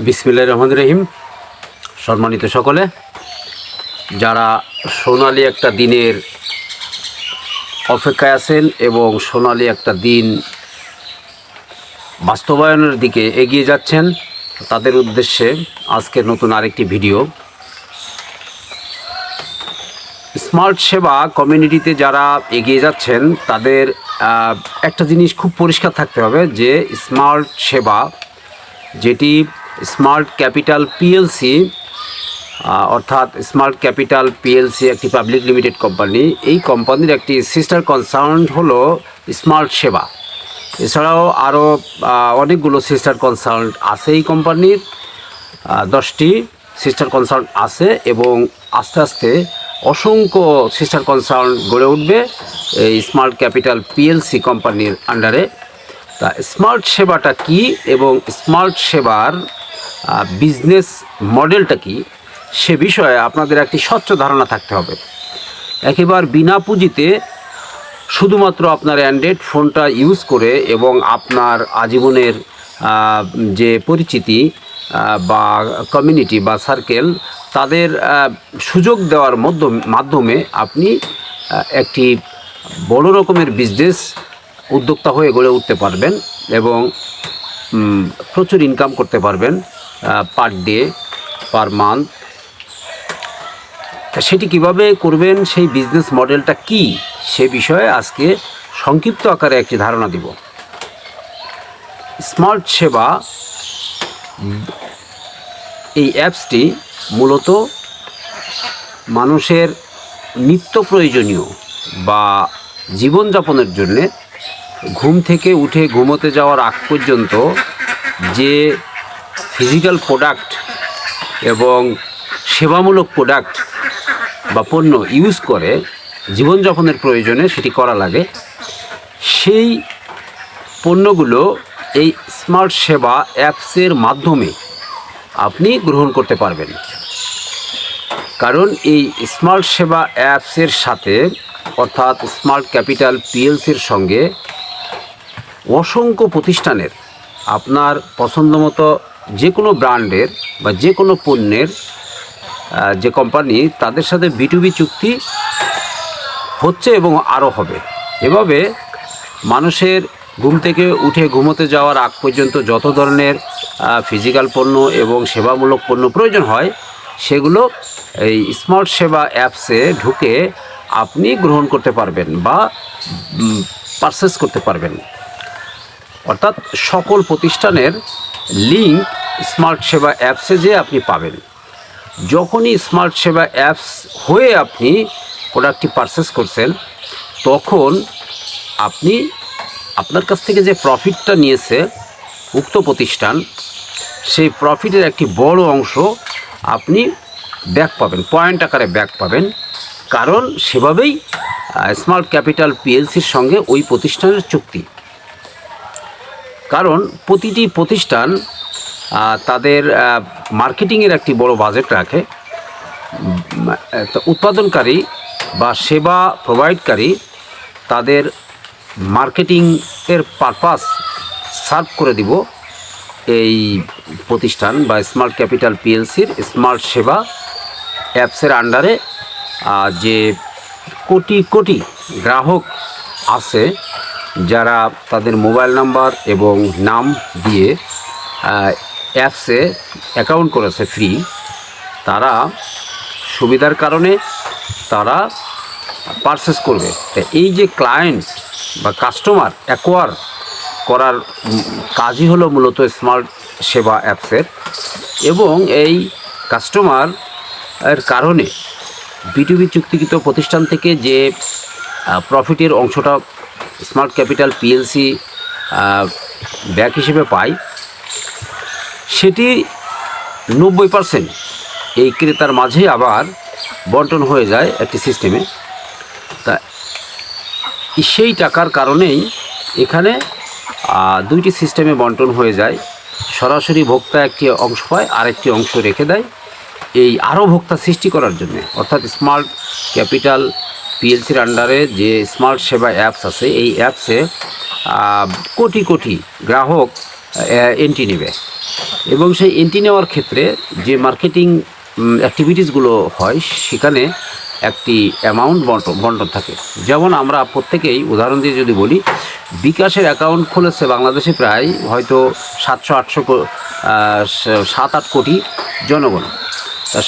বিসমিল্লাহির রহমানির রহিম। সম্মানিত সকলে, যারা সোনালি একটা দিনের অপেক্ষায় আছেন এবং সোনালি একটা দিন বাস্তবায়নের দিকে এগিয়ে যাচ্ছেন, তাদের উদ্দেশ্যে আজকের নতুন আরেকটি ভিডিও। স্মার্ট সেবা কমিউনিটিতে যারা এগিয়ে যাচ্ছেন তাদের একটা জিনিস খুব পরিষ্কার থাকতে হবে যে স্মার্ট সেবা, যেটি স্মার্ট ক্যাপিটাল পিএলসি অর্থাৎ স্মার্ট ক্যাপিটাল পিএলসি একটি পাবলিক লিমিটেড কোম্পানি, এই কোম্পানির একটি সিস্টার কনসার্ন হলো স্মার্ট সেবা। এছাড়াও আরও অনেকগুলো সিস্টার কনসার্ন আছে এই কোম্পানির, 10টি সিস্টার কনসার্ন আছে এবং আস্তে আস্তে অসংখ্য সিস্টার কনসার্ন গড়ে উঠবে এই স্মার্ট ক্যাপিটাল পিএলসি কোম্পানির আন্ডারে। তা স্মার্ট সেবাটা কি এবং স্মার্ট সেবার বিজনেস মডেলটা কি, সে বিষয়ে আপনাদের একটি স্বচ্ছ ধারণা থাকতে হবে। একেবারে বিনা পুঁজিতে শুধুমাত্র আপনার অ্যান্ড্রয়েড ফোনটা ইউজ করে এবং আপনার আজীবনের যে পরিচিতি বা কমিউনিটি বা সার্কেল, তাদের সুযোগ দেওয়ার মাধ্যমে আপনি একটি বড় রকমের বিজনেস উদ্যোক্তা হয়ে গড়ে উঠতে পারবেন এবং প্রচুর ইনকাম করতে পারবেন পার ডে, পার মান্থ। সেটি কিভাবে করবেন, সেই বিজনেস মডেলটা কি, সে বিষয়ে আজকে সংক্ষিপ্ত আকারে একটি ধারণা দিব। স্মার্ট সেবা এই অ্যাপসটি মূলত মানুষের নিত্য প্রয়োজনীয় বা জীবনযাপনের জন্যে ঘুম থেকে উঠে ঘুমোতে যাওয়ার আগ পর্যন্ত যে ফিজিক্যাল প্রোডাক্ট এবং সেবামূলক প্রোডাক্ট বা পণ্য ইউজ করে জীবনযাপনের প্রয়োজনে সেটি করা লাগে, সেই পণ্যগুলো এই স্মার্ট সেবা অ্যাপসের মাধ্যমে আপনি গ্রহণ করতে পারবেন। কারণ এই স্মার্ট সেবা অ্যাপসের সাথে অর্থাৎ স্মার্ট ক্যাপিটাল পিএলসির সঙ্গে অসংখ্য প্রতিষ্ঠানের আপনার পছন্দমতো যে কোনো ব্র্যান্ডের বা যে কোনো পণ্যের যে কোম্পানি, তাদের সাথে বিটুবি চুক্তি হচ্ছে এবং আরও হবে। এভাবে মানুষের ঘুম থেকে উঠে ঘুমোতে যাওয়ার আগ পর্যন্ত যত ধরনের ফিজিক্যাল পণ্য এবং সেবামূলক পণ্য প্রয়োজন হয়, সেগুলো এই স্মার্ট সেবা অ্যাপসে ঢুকে আপনি গ্রহণ করতে পারবেন বা পারচেস করতে পারবেন। অর্থাৎ সকল প্রতিষ্ঠানের লিঙ্ক স্মার্ট সেবা অ্যাপসে যে আপনি পাবেন। যখনই স্মার্ট সেবা অ্যাপস হয়ে আপনি প্রোডাক্টটি পারচেস করছেন, তখন আপনি আপনার কাছ থেকে যে প্রফিটটা নিয়েছে উক্ত প্রতিষ্ঠান, সেই প্রফিটের একটি বড় অংশ আপনি ব্যাক পাবেন, পয়েন্ট আকারে ব্যাক পাবেন। কারণ সেভাবেই স্মার্ট ক্যাপিটাল পিএলসির সঙ্গে ওই প্রতিষ্ঠানের চুক্তি। কারণ প্রতিটি প্রতিষ্ঠান তাদের মার্কেটিংয়ের একটি বড় বাজেট রাখে। উৎপাদনকারী বা সেবা প্রোভাইডকারী তাদের মার্কেটিংয়ের পারপাস সার্ভ করে দিব এই প্রতিষ্ঠান বা স্মার্ট ক্যাপিটাল পিএলসির স্মার্ট সেবা অ্যাপসের আন্ডারে যে কোটি কোটি গ্রাহক আছে, যারা তাদের মোবাইল নাম্বার এবং নাম দিয়ে অ্যাপসে অ্যাকাউন্ট করেছে ফ্রি, তারা সুবিধার কারণে তারা পারচেস করবে। এই যে ক্লায়েন্ট বা কাস্টমার অ্যাকোয়ার করার কাজই হলো মূলত স্মার্ট সেবা অ্যাপসের। এবং এই কাস্টমার এর কারণে বিটুবি চুক্তিকৃত প্রতিষ্ঠান থেকে যে প্রফিটের অংশটা স্মার্ট ক্যাপিটাল পিএলসি ব্যাক হিসেবে পায়, সেটি 90% এই ক্রেতার মাঝে আবার বন্টন হয়ে যায় একটি সিস্টেমে। তা সেই টাকার কারণেই এখানে দুইটি সিস্টেমে বন্টন হয়ে যায়। সরাসরি ভোক্তা একটি অংশ পায়, আরেকটি অংশ রেখে দেয় এই আরও ভোক্তা সৃষ্টি করার জন্যে। অর্থাৎ স্মার্ট ক্যাপিটাল পিএলসির আন্ডারে যে স্মার্ট সেবা অ্যাপস আছে, এই অ্যাপসে কোটি কোটি গ্রাহক এন্ট্রি নেবে, এবং সেই এন্ট্রি নেওয়ার ক্ষেত্রে যে মার্কেটিং অ্যাক্টিভিটিসগুলো হয় সেখানে একটি অ্যামাউন্ট বন্টন থাকে। যেমন আমরা প্রত্যেকেই উদাহরণ দিয়ে যদি বলি, বিকাশের অ্যাকাউন্ট খুলেছে বাংলাদেশে প্রায় হয়তো 7-8 কোটি জনগণ।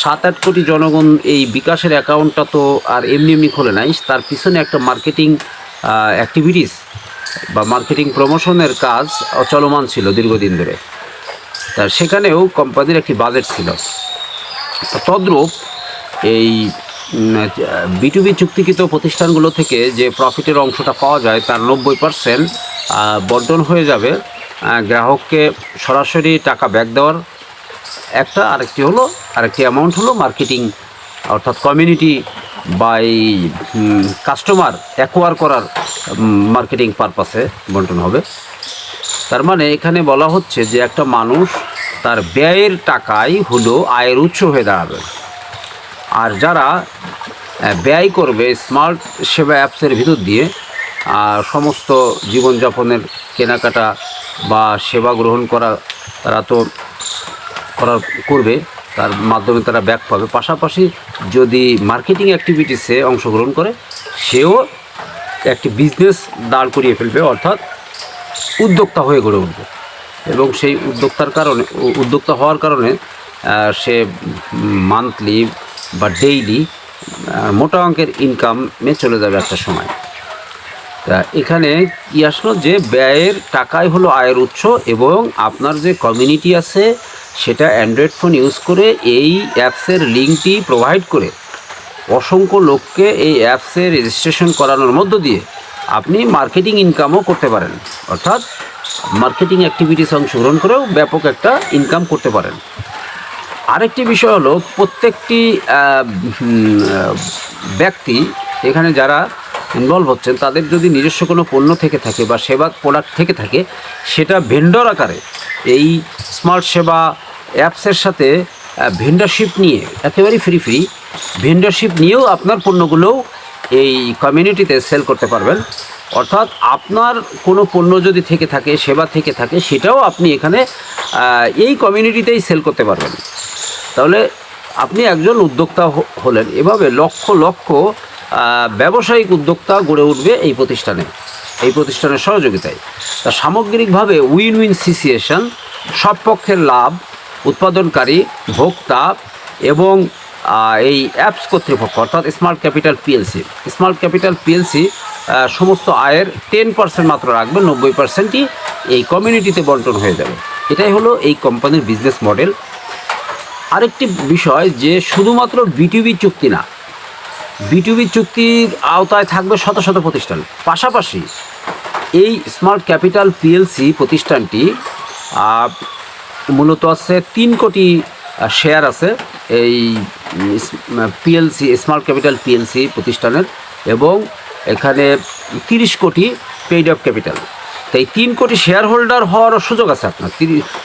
7-8 কোটি জনগণ এই বিকাশের অ্যাকাউন্টটা তো আর এমনি এমনি খোলে নাই, তার পিছনে একটা মার্কেটিং অ্যাক্টিভিটিস বা মার্কেটিং প্রমোশনের কাজ চলমান ছিল দীর্ঘদিন ধরে। তা সেখানেও কোম্পানির একটি বাজেট ছিল। তদ্রূপ এই B2B চুক্তিকৃত প্রতিষ্ঠানগুলো থেকে যে প্রফিটের অংশটা পাওয়া যায় তার 90% বন্টন হয়ে যাবে গ্রাহককে সরাসরি টাকা ব্যাক দেওয়ার আরেকটি অ্যামাউন্ট হলো মার্কেটিং, অর্থাৎ কমিউনিটি বা এই কাস্টমার অ্যাকোয়ার করার মার্কেটিং পারপাসে বন্টন হবে। তার মানে এখানে বলা হচ্ছে যে একটা মানুষ তার ব্যয়ের টাকাই হলো আয়ের উৎস হয়ে দাঁড়াবে। আর যারা ব্যয় করবে স্মার্ট সেবা অ্যাপসের ভিতর দিয়ে সমস্ত জীবনযাপনের কেনাকাটা বা সেবা গ্রহণ তারা তো করবে, তার মাধ্যমে তারা ব্যাক পাবে। পাশাপাশি যদি মার্কেটিং অ্যাক্টিভিটিসে অংশগ্রহণ করে সেও একটি বিজনেস দাঁড় করিয়ে ফেলবে, অর্থাৎ উদ্যোক্তা হয়ে গড়ে উঠবে, এবং সেই উদ্যোক্তা হওয়ার কারণে সে মান্থলি বা ডেইলি মোটা অঙ্কের ইনকামে চলে যাবে একটা সময়। তা এখানে কি আসলো যে ব্যয়ের টাকাই হলো আয়ের উৎস, এবং আপনার যে কমিউনিটি আছে সেটা অ্যান্ড্রয়েড ফোন ইউজ করে এই অ্যাপসের লিঙ্কটি প্রোভাইড করে অসংখ্য লোককে এই অ্যাপসে রেজিস্ট্রেশন করানোর মধ্য দিয়ে আপনি মার্কেটিং ইনকামও করতে পারেন, অর্থাৎ মার্কেটিং অ্যাক্টিভিটিস অংশগ্রহণ করেও ব্যাপক একটা ইনকাম করতে পারেন। আরেকটি বিষয় হলো, প্রত্যেকটি ব্যক্তি এখানে যারা ইনভলভ হচ্ছেন তাদের যদি নিজস্ব কোনো পণ্য থেকে থাকে বা সেবা প্রোডাক্ট থেকে থাকে, সেটা ভেন্ডর আকারে এই স্মার্ট সেবা অ্যাপসের সাথে ভেন্ডারশিপ নিয়ে একেবারেই ফ্রি ভেন্ডারশিপ নিয়েও আপনার পণ্যগুলোও এই কমিউনিটিতে সেল করতে পারবেন। অর্থাৎ আপনার কোনো পণ্য যদি থেকে থাকে, সেবা থেকে থাকে, সেটাও আপনি এখানে এই কমিউনিটিতেই সেল করতে পারবেন। তাহলে আপনি একজন উদ্যোক্তা হলেন। এভাবে লক্ষ লক্ষ ব্যবসায়িক উদ্যোক্তা গড়ে উঠবে এই প্রতিষ্ঠানের সহযোগিতায়। তা সামগ্রিকভাবে উইন উইন সিচুয়েশন, সব পক্ষের লাভ, উৎপাদনকারী, ভোক্তা এবং এই অ্যাপস কর্তৃপক্ষ অর্থাৎ স্মার্ট ক্যাপিটাল পিএলসি সমস্ত আয়ের 10% মাত্র রাখবে, 90%ই এই কমিউনিটিতে বন্টন হয়ে যাবে। এটাই হলো এই কোম্পানির বিজনেস মডেল। আরেকটি বিষয় যে শুধুমাত্র B2B চুক্তি না, B2B চুক্তির আওতায় থাকবে শত শত প্রতিষ্ঠান। পাশাপাশি এই স্মার্ট ক্যাপিটাল পিএলসি প্রতিষ্ঠানটি মূলত আছে 3 কোটি শেয়ার আছে এই পিএলসি স্মার্ট ক্যাপিটাল পিএলসি প্রতিষ্ঠানের, এবং এখানে 30 কোটি পেইড আপ ক্যাপিটাল। তাই 3 কোটি শেয়ার হোল্ডার হওয়ার সুযোগ আছে আপনার।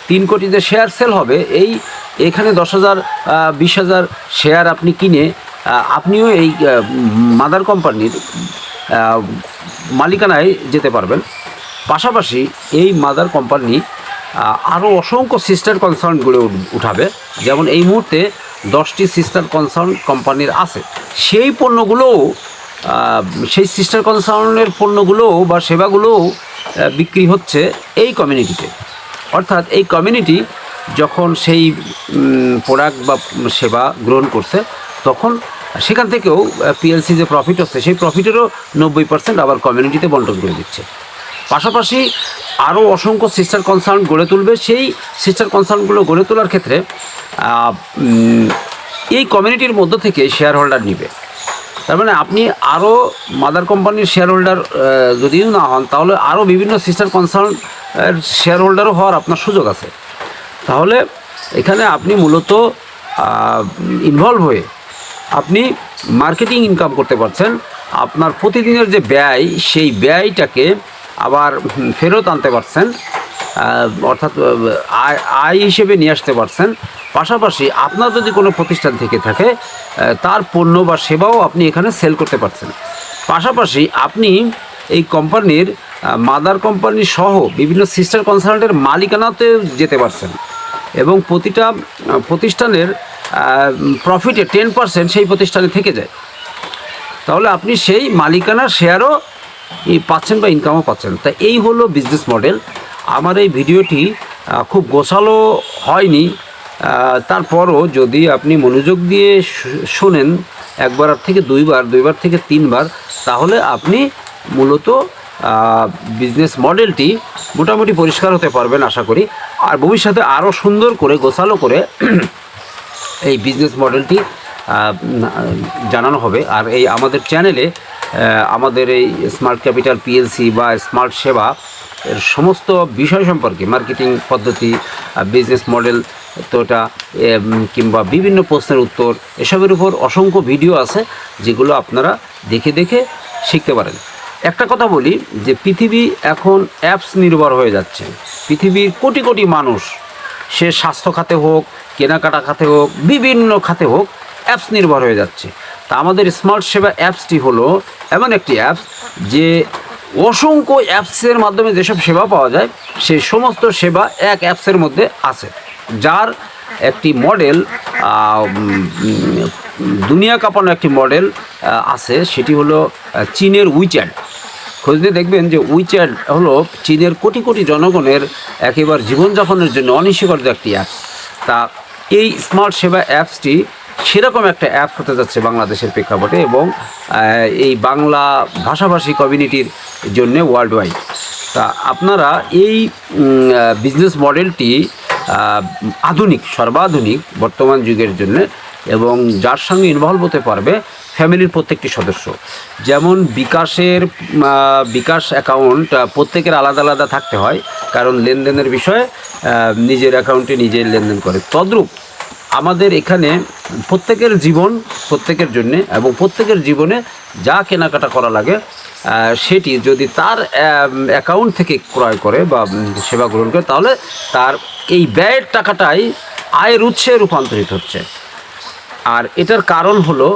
3 কোটি যে শেয়ার সেল হবে, এখানে 10,000 20,000 শেয়ার আপনি কিনে আপনিও এই মাদার কোম্পানির মালিকানায় যেতে পারবেন। পাশাপাশি এই মাদার কোম্পানি আরও অসংখ্য সিস্টার কনসার্ন গড়ে উঠাবে। যেমন এই মুহূর্তে 10টি সিস্টার কনসার্ন কোম্পানির আছে, সেই পণ্যগুলোও সেই সিস্টার কনসার্নের পণ্যগুলোও বা সেবাগুলোও বিক্রি হচ্ছে এই কমিউনিটিতে। অর্থাৎ এই কমিউনিটি যখন সেই প্রোডাক্ট বা সেবা গ্রহণ করছে, তখন সেখান থেকেও পিএলসি যে প্রফিট হচ্ছে সেই প্রফিটেরও 90% আবার কমিউনিটিতে বন্টন করে দিচ্ছে। পাশাপাশি আরও অসংখ্য সিস্টার কনসার্ন গড়ে তুলবে। সেই সিস্টার কনসার্নগুলো গড়ে তোলার ক্ষেত্রে এই কমিউনিটির মধ্য থেকে শেয়ার হোল্ডার নিবে। তার মানে আপনি আরও মাদার কোম্পানির শেয়ার হোল্ডার যদিও না হন, তাহলে আরও বিভিন্ন সিস্টার কনসার্ন শেয়ার হোল্ডারও হওয়ার আপনার সুযোগ আছে। তাহলে এখানে আপনি মূলত ইনভলভ হয়ে আপনি মার্কেটিং ইনকাম করতে পারছেন। আপনার প্রতিদিনের যে ব্যয়, সেই ব্যয়টাকে আবার ফেরত আনতে পারছেন, অর্থাৎ আয় হিসেবে নিয়ে আসতে পারছেন। পাশাপাশি আপনার যদি কোনো প্রতিষ্ঠান থেকে থাকে, তার পণ্য বা সেবাও আপনি এখানে সেল করতে পারছেন। পাশাপাশি আপনি এই কোম্পানির মাদার কোম্পানি সহ বিভিন্ন সিস্টার কনসালটেন্টের মালিকানাতে যেতে পারছেন এবং প্রতিটা প্রতিষ্ঠানের প্রফিটে 10% সেই প্রতিষ্ঠানে থেকে যায়। তাহলে আপনি সেই মালিকানার শেয়ারও পাচ্ছেন বা ইনকামও পাচ্ছেন। তা এই হলো বিজনেস মডেল। আমার এই ভিডিওটি খুব গোছালো হয়নি, তারপরও যদি আপনি মনোযোগ দিয়ে শোনেন একবার থেকে দুইবার থেকে তিনবার, তাহলে আপনি মূলত বিজনেস মডেলটি মোটামুটি পরিষ্কার হতে পারবেন আশা করি। আর ভবিষ্যতে আরও সুন্দর করে গোছালো করে এই বিজনেস মডেলটি জানানো হবে। আর এই আমাদের চ্যানেলে আমাদের এই স্মার্ট ক্যাপিটাল পিএলসি বা স্মার্ট সেবা এর সমস্ত বিষয় সম্পর্কে, মার্কেটিং পদ্ধতি, বিজনেস মডেল তোটা কিংবা বিভিন্ন প্রশ্নের উত্তর, এসবের উপর অসংখ্য ভিডিও আছে যেগুলো আপনারা দেখে দেখে শিখতে পারেন। একটা কথা বলি যে পৃথিবী এখন অ্যাপস নির্ভর হয়ে যাচ্ছে। পৃথিবীর কোটি কোটি মানুষ, সে স্বাস্থ্য খাতে হোক, কেনাকাটা খাতে হোক, বিভিন্ন খাতে হোক, অ্যাপস নির্ভর হয়ে যাচ্ছে। তা আমাদের স্মার্ট সেবা অ্যাপসটি হলো এমন একটি অ্যাপস যে অসংখ্য অ্যাপসের মাধ্যমে যেসব সেবা পাওয়া যায় সেই সমস্ত সেবা এক অ্যাপসের মধ্যে আছে, যার একটি মডেল দুনিয়া কাঁপানো একটি মডেল আছে। সেটি হলো চীনের উইচ্যাট। খুঁজলে দেখবেন যে উইচ্যাট হলো চীনের কোটি কোটি জনগণের একেবারে জীবনযাপনের জন্য অনিবার্য একটি অ্যাপস। তা এই স্মার্ট সেবা অ্যাপসটি সেরকম একটা অ্যাপ হতে যাচ্ছে বাংলাদেশের প্রেক্ষাপটে এবং এই বাংলা ভাষাভাষী কমিউনিটির জন্য ওয়ার্ল্ড ওয়াইড। তা আপনারা এই বিজনেস মডেলটি আধুনিক, সর্বাধুনিক বর্তমান যুগের জন্য এবং যার সঙ্গে ইনভলভ হতে পারবে ফ্যামিলির প্রত্যেকটি সদস্য। যেমন বিকাশ অ্যাকাউন্ট প্রত্যেকের আলাদা আলাদা থাকতে হয়, কারণ লেনদেনের বিষয়ে নিজের অ্যাকাউন্টে নিজে লেনদেন করে। তদ্রূপ আমাদের এখানে প্রত্যেকের জীবন প্রত্যেকের জন্যে এবং প্রত্যেকের জীবনে যা কেনাকাটা করা লাগে সেটি যদি তার অ্যাকাউন্ট থেকে ক্রয় করে বা সেবা গ্রহণ করে, তাহলে তার এই ব্যয়ের টাকাটাই আয়ের উৎসে রূপান্তরিত হচ্ছে। আর এটার কারণ হলো,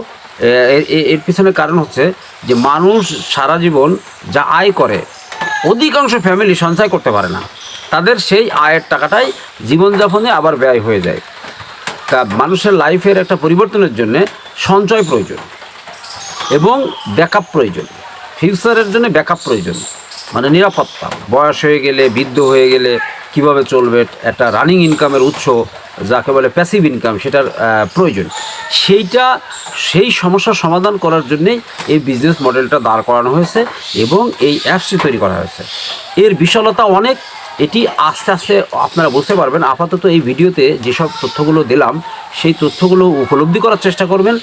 এর পিছনে কারণ হচ্ছে যে মানুষ সারা জীবন যা আয় করে অধিকাংশ ফ্যামিলি সঞ্চয় করতে পারে না, তাদের সেই আয়ের টাকাটাই জীবনযাপনে আবার ব্যয় হয়ে যায়। তা মানুষের লাইফের একটা পরিবর্তনের জন্য সঞ্চয় প্রয়োজন এবং ব্যাকআপ প্রয়োজন, ফিউচারের জন্য ব্যাকআপ প্রয়োজন, মানে নিরাপত্তা। বয়স হয়ে গেলে, বৃদ্ধ হয়ে গেলে কিভাবে চলবে, একটা রানিং ইনকামের উৎস যাকে বলে প্যাসিভ ইনকাম, সেটার প্রয়োজন। সেই সমস্যার সমাধান করার জন্যেই এই বিজনেস মডেলটা দাঁড় করানো হয়েছে এবং এই অ্যাপসটি তৈরি করা হয়েছে। এর বিশালতা অনেক, এটি আস্তে আস্তে আপনারা বুঝতে পারবেন। আপাতত এই ভিডিওতে যেসব তথ্যগুলো দিলাম সেই তথ্যগুলো উপলব্ধি করার চেষ্টা করবেন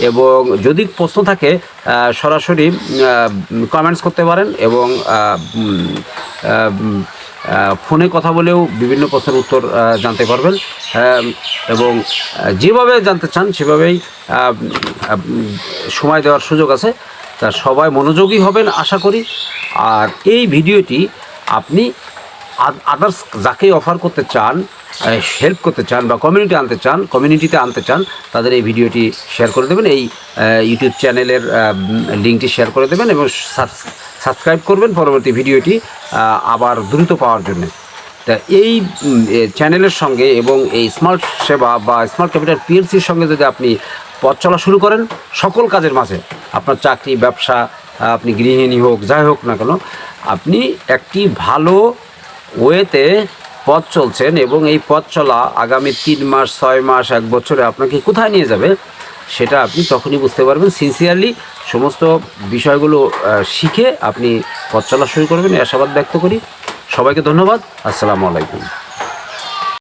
এবং যদি প্রশ্ন থাকে সরাসরি কমেন্টস করতে পারেন এবং ফোনে কথা বলেও বিভিন্ন প্রশ্নের উত্তর জানতে পারবেন এবং যেভাবে জানতে চান সেভাবেই সময় দেওয়ার সুযোগ আছে। তা সবাই মনোযোগী হবেন আশা করি। আর এই ভিডিওটি আপনি আদার্স যাকে অফার করতে চান, হেল্প করতে চান বা কমিউনিটিতে আনতে চান, তাদের এই ভিডিওটি শেয়ার করে দেবেন। এই ইউটিউব চ্যানেলের লিঙ্কটি শেয়ার করে দেবেন এবং সাবস্ক্রাইব করবেন পরবর্তী ভিডিওটি আবার দ্রুত পাওয়ার জন্য। তা এই চ্যানেলের সঙ্গে এবং এই স্মার্ট সেবা বা স্মার্ট ক্যাপিটাল পিএলসির সঙ্গে যদি আপনি পথ চলা শুরু করেন, সকল কাজের মাঝে, আপনার চাকরি, ব্যবসা, আপনি গৃহিণী হোক, যাই হোক না কেন, আপনি একটি ভালো ওয়েতে পথ চলছেন এবং এই পথ চলা আগামী 3 মাস, 6 মাস, 1 বছরে আপনাকে কোথায় নিয়ে যাবে সেটা আপনি তখনই বুঝতে পারবেন। সিনসিয়ারলি সমস্ত বিষয়গুলো শিখে আপনি পথ চলা শুরু করবেন, এই আশাবাদ ব্যক্ত করি। সবাইকে ধন্যবাদ। আসসালামু আলাইকুম।